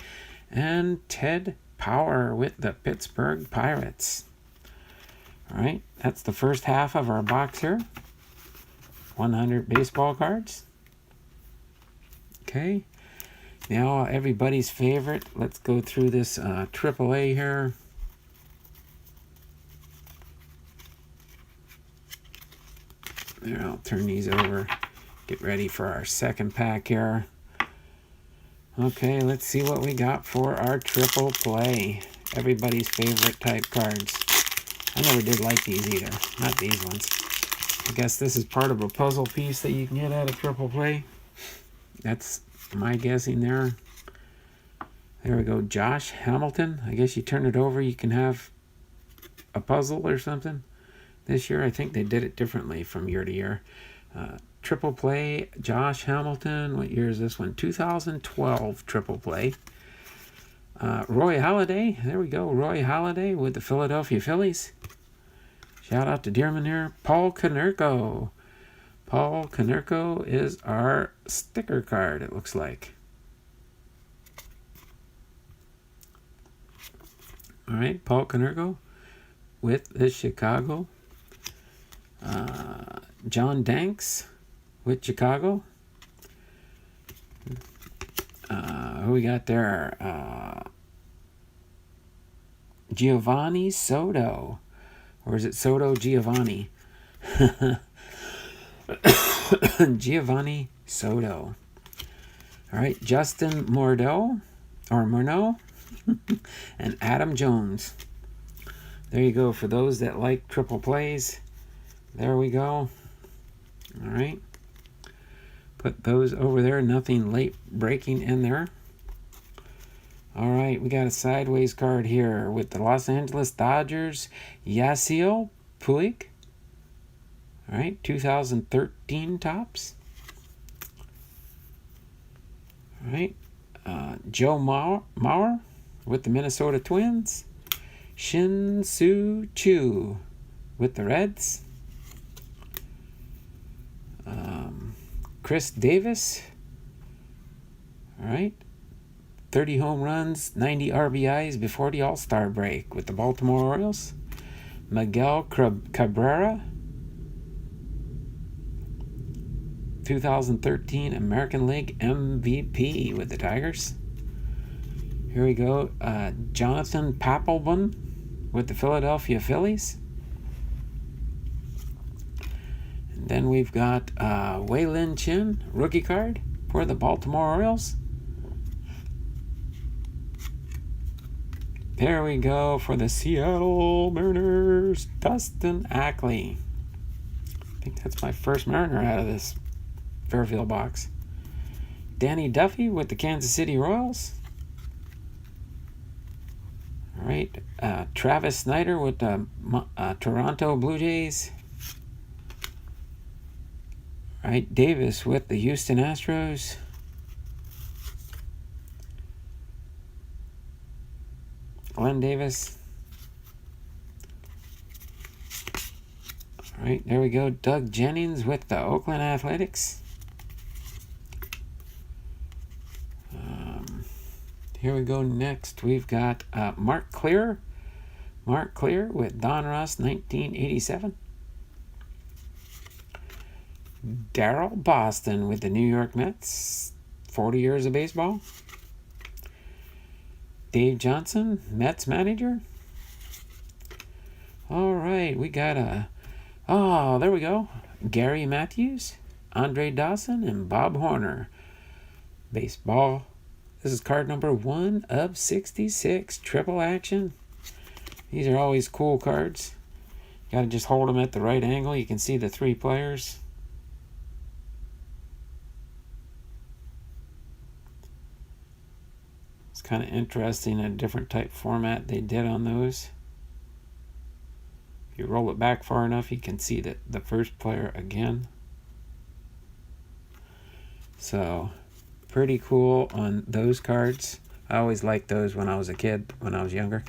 And Ted Power with the Pittsburgh Pirates. All right, that's the first half of our box here. 100 baseball cards. Okay, now everybody's favorite. Let's go through this AAA here. There, I'll turn these over. Get ready for our second pack here. Okay, let's see what we got for our triple play. Everybody's favorite type cards. I never did like these either. Not these ones. I guess this is part of a puzzle piece that you can get out of triple play. That's my guessing there. There we go. Josh Hamilton. I guess you turn it over, you can have a puzzle or something. This year, I think they did it differently from year to year. Triple play, Josh Hamilton. What year is this one? 2012 triple play. Roy Halladay. There we go. Roy Halladay with the Philadelphia Phillies. Shout out to Dearman here. Paul Konerko. Paul Konerko is our sticker card, it looks like. All right, Paul Konerko with the Chicago. John Danks with Chicago. Who we got there? Giovanni Soto. Or is it Soto Giovanni? Giovanni Soto. All right, Justin Morneau, and Adam Jones. There you go. For those that like triple plays, there we go. All right. Put those over there. Nothing late breaking in there. All right, we got a sideways card here with the Los Angeles Dodgers, Yasiel Puig. All right, 2013 tops. All right, Joe Mauer with the Minnesota Twins. Shin-Soo Choo with the Reds. Chris Davis. All right. 30 home runs, 90 RBIs before the All-Star break with the Baltimore Orioles. Miguel Cabrera. 2013 American League MVP with the Tigers. Here we go. Jonathan Papelbon with the Philadelphia Phillies. And then we've got Waylon Chin, rookie card for the Baltimore Orioles. There we go for the Seattle Mariners, Dustin Ackley. I think that's my first Mariner out of this Fairfield box. Danny Duffy with the Kansas City Royals. All right, Travis Snyder with the Toronto Blue Jays. All right, Davis with the Houston Astros. Glenn Davis. All right, there we go. Doug Jennings with the Oakland Athletics. Here we go next. We've got Mark Clear. Mark Clear with Don Ross, 1987. Darryl Boston with the New York Mets, 40 years of baseball. Dave Johnson, Mets manager. All right, we got there we go. Gary Mathews, Andre Dawson, and Bob Horner. Baseball. This is card number 1 of 66. Triple action. These are always cool cards. You got to just hold them at the right angle. You can see the 3 players. It's kind of interesting, a different type format they did on those. If you roll it back far enough, you can see that the first player again. So, pretty cool on those cards. I always liked those when I was a kid, when I was younger.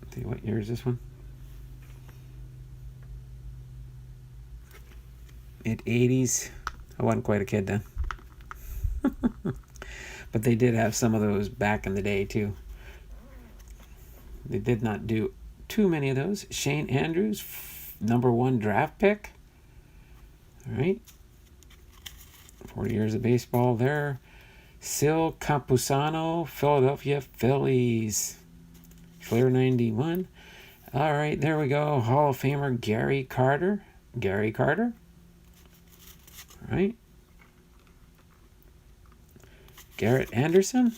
Let's see, what year is this one? Mid-80s. I wasn't quite a kid then. But they did have some of those back in the day too. They did not do too many of those. Shane Andrews, number 1 draft pick. All right. 40 years of baseball there. Sil Campusano, Philadelphia Phillies. Flair 91. All right, there we go. Hall of Famer Gary Carter. Gary Carter. All right. Garrett Anderson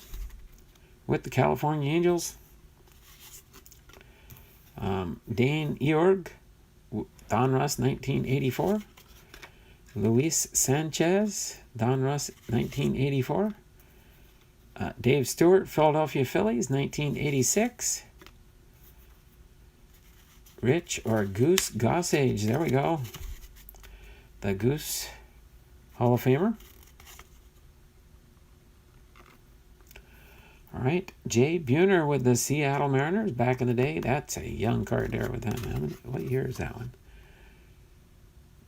with the California Angels. Dane Eorg, Donruss 1984. Luis Sanchez, Donruss 1984. Dave Stewart, Philadelphia Phillies 1986. Rich or Goose Gossage, there we go. The Goose Hall of Famer. All right, Jay Buhner with the Seattle Mariners back in the day. That's a young card there with them. What year is that one?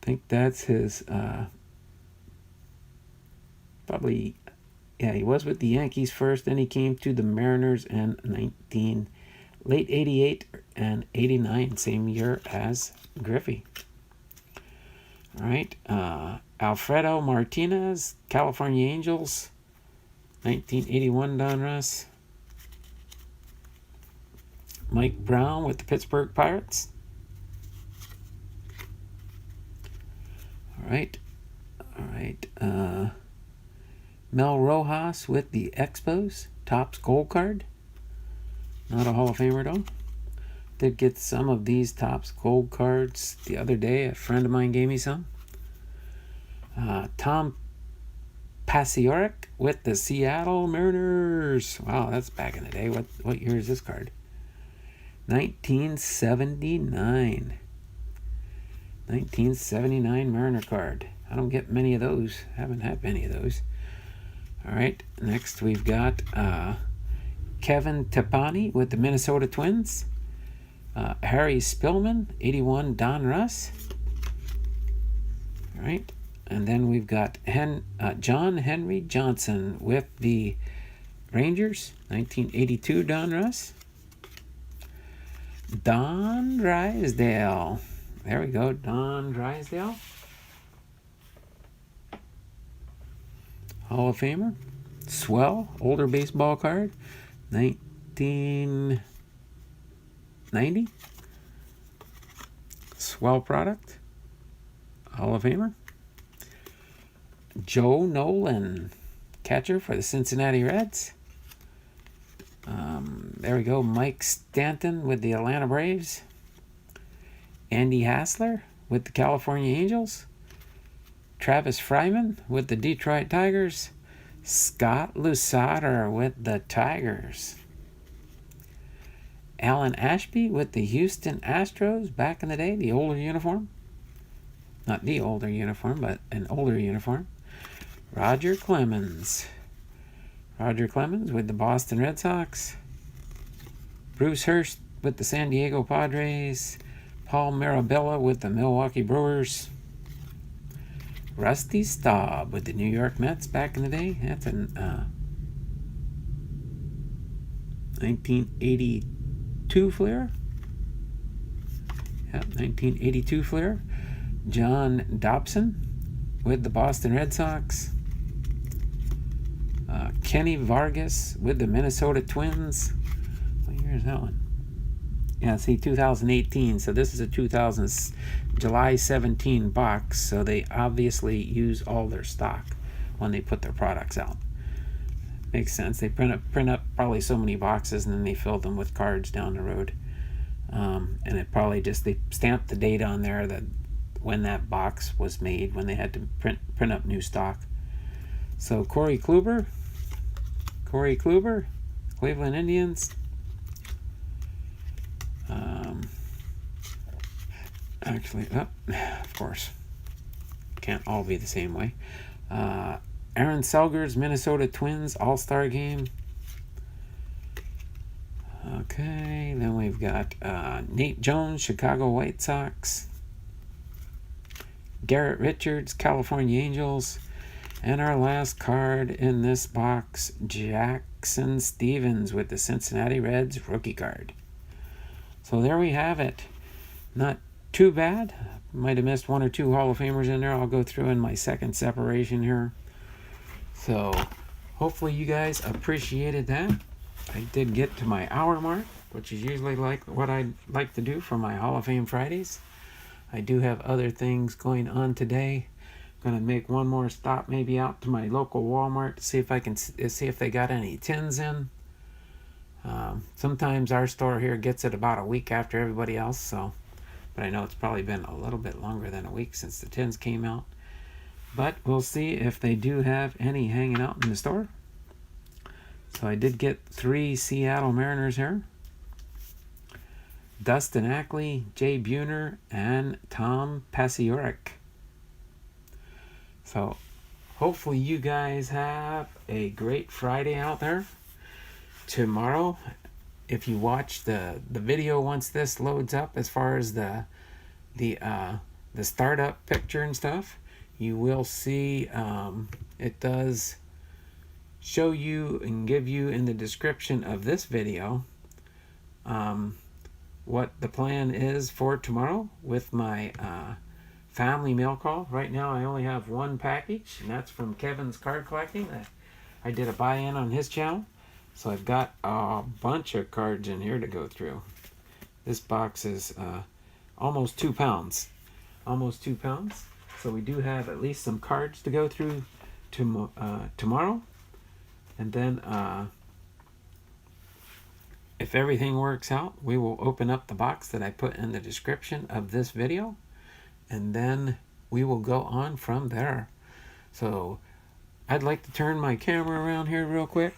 I think that's his, probably, yeah, he was with the Yankees first. Then he came to the Mariners in late 88 and 89, same year as Griffey. All right, Alfredo Martinez, California Angels. 1981 Donruss. Mike Brown with the Pittsburgh Pirates. All right. Mel Rojas with the Expos. Topps Gold card. Not a Hall of Famer though. Did get some of these Topps Gold cards the other day. A friend of mine gave me some. Tom Paciorek with the Seattle Mariners. Wow, that's back in the day. What year is this card? 1979. 1979 Mariner card. I don't get many of those. Haven't had many of those. All right, next we've got Kevin Tepani with the Minnesota Twins. Harry Spillman, 81 Donruss. All right. And then we've got John Henry Johnson with the Rangers, 1982 Donruss. Don Drysdale. There we go, Don Drysdale. Hall of Famer. Swell, older baseball card, 1990. Swell product. Hall of Famer. Joe Nolan, catcher for the Cincinnati Reds. There we go. Mike Stanton with the Atlanta Braves. Andy Hassler with the California Angels. Travis Fryman with the Detroit Tigers. Scott Lusarter with the Tigers. Alan Ashby with the Houston Astros back in the day, the older uniform. Not the older uniform, but an older uniform. Roger Clemens. Roger Clemens with the Boston Red Sox. Bruce Hurst with the San Diego Padres. Paul Mirabella with the Milwaukee Brewers. Rusty Staub with the New York Mets back in the day. That's an 1982 Flair. Yep, 1982 Flair. John Dobson with the Boston Red Sox. Kenny Vargas with the Minnesota Twins. What year is that one? Yeah, see, 2018. So this is a July 17 box. So they obviously use all their stock when they put their products out. Makes sense. They print up probably so many boxes, and then they fill them with cards down the road. And it probably just, they stamped the date on there that when that box was made, when they had to print up new stock. So Corey Kluber, Cleveland Indians. Actually, of course, can't all be the same way. Aaron Selger's Minnesota Twins All-Star Game. Okay, then we've got Nate Jones, Chicago White Sox. Garrett Richards, California Angels. And our last card in this box, Jackson Stevens with the Cincinnati Reds rookie card. So there we have it. Not too bad. Might have missed 1 or 2 Hall of Famers in there. I'll go through in my second separation here. So hopefully you guys appreciated that. I did get to my hour mark, which is usually like what I like to do for my Hall of Fame Fridays. I do have other things going on today. I'm gonna make one more stop, maybe out to my local Walmart to see if I can see if they got any tins in. Sometimes our store here gets it about a week after everybody else, so, but I know it's probably been a little bit longer than a week since the tins came out. But we'll see if they do have any hanging out in the store. So I did get 3 Seattle Mariners here. Dustin Ackley, Jay Buhner, and Tom Paciorek. So hopefully you guys have a great Friday out there. Tomorrow, if you watch the video once this loads up, as far as the startup picture and stuff, you will see it does show you and give you in the description of this video what the plan is for tomorrow with my family mail call. Right now I only have 1 package, and that's from Kevin's Card Collecting. I did a buy-in on his channel, so I've got a bunch of cards in here to go through. This box is almost 2 pounds. Almost 2 pounds. So we do have at least some cards to go through tomorrow. And then if everything works out, we will open up the box that I put in the description of this video, and then we will go on from there. So I'd like to turn my camera around here real quick.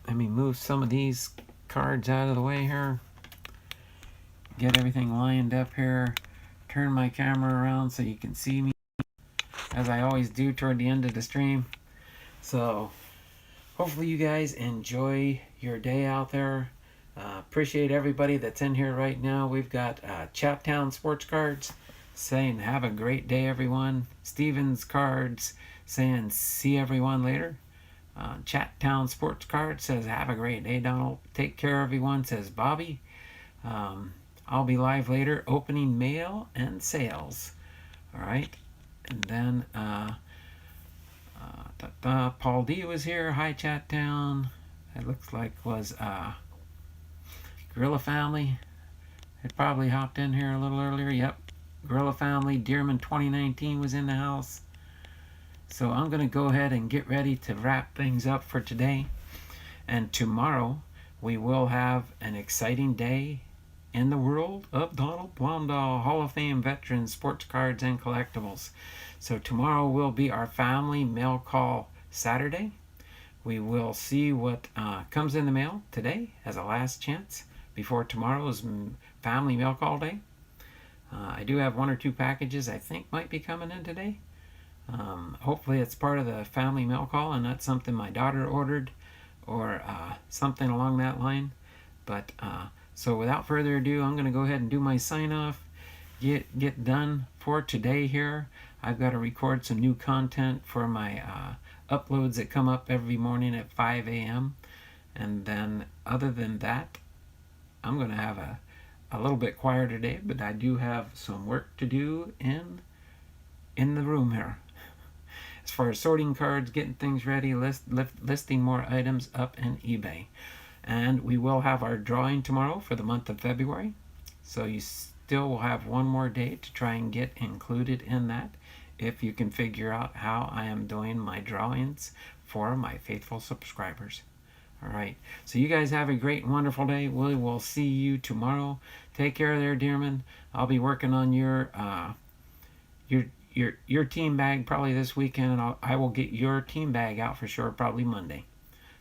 Let me move some of these cards out of the way here. Get everything lined up here. Turn my camera around so you can see me, as I always do toward the end of the stream. So hopefully you guys enjoy your day out there. Appreciate everybody that's in here right now. We've got Chattown Sports Cards saying have a great day, everyone. Stevens Cards saying see everyone later. Chattown Sports Cards says have a great day, Donald. Take care, everyone, says Bobby. I'll be live later opening mail and sales. All right. And then Paul D was here. Hi, Chattown. It looks like was Gorilla Family. It probably hopped in here a little earlier. Yep. Gorilla Family. Dearman 2019 was in the house. So I'm going to go ahead and get ready to wrap things up for today. And tomorrow we will have an exciting day in the world of Donald Blomdahl, Hall of Fame veteran sports cards and collectibles. So tomorrow will be our family mail call Saturday. We will see what comes in the mail today as a last chance before tomorrow's family mail call day. I do have 1 or 2 packages I think might be coming in today. Hopefully it's part of the family mail call and not something my daughter ordered or something along that line. But so without further ado, I'm going to go ahead and do my sign off. Get done for today here. I've got to record some new content for my uploads that come up every morning at 5 a.m. And then other than that, I'm going to have a little bit quieter today, but I do have some work to do in the room here. As far as sorting cards, getting things ready, listing more items up in eBay. And we will have our drawing tomorrow for the month of February. So you still will have 1 more day to try and get included in that, if you can figure out how I am doing my drawings for my faithful subscribers. All right. So you guys have a great and wonderful day. We will see you tomorrow. Take care there, Dearman. I'll be working on your team bag probably this weekend, and I will get your team bag out for sure probably Monday.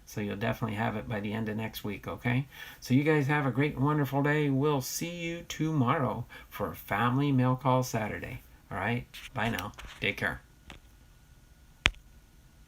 So you'll definitely have it by the end of next week, okay? So you guys have a great and wonderful day. We'll see you tomorrow for Family Mail Call Saturday. All right? Bye now. Take care.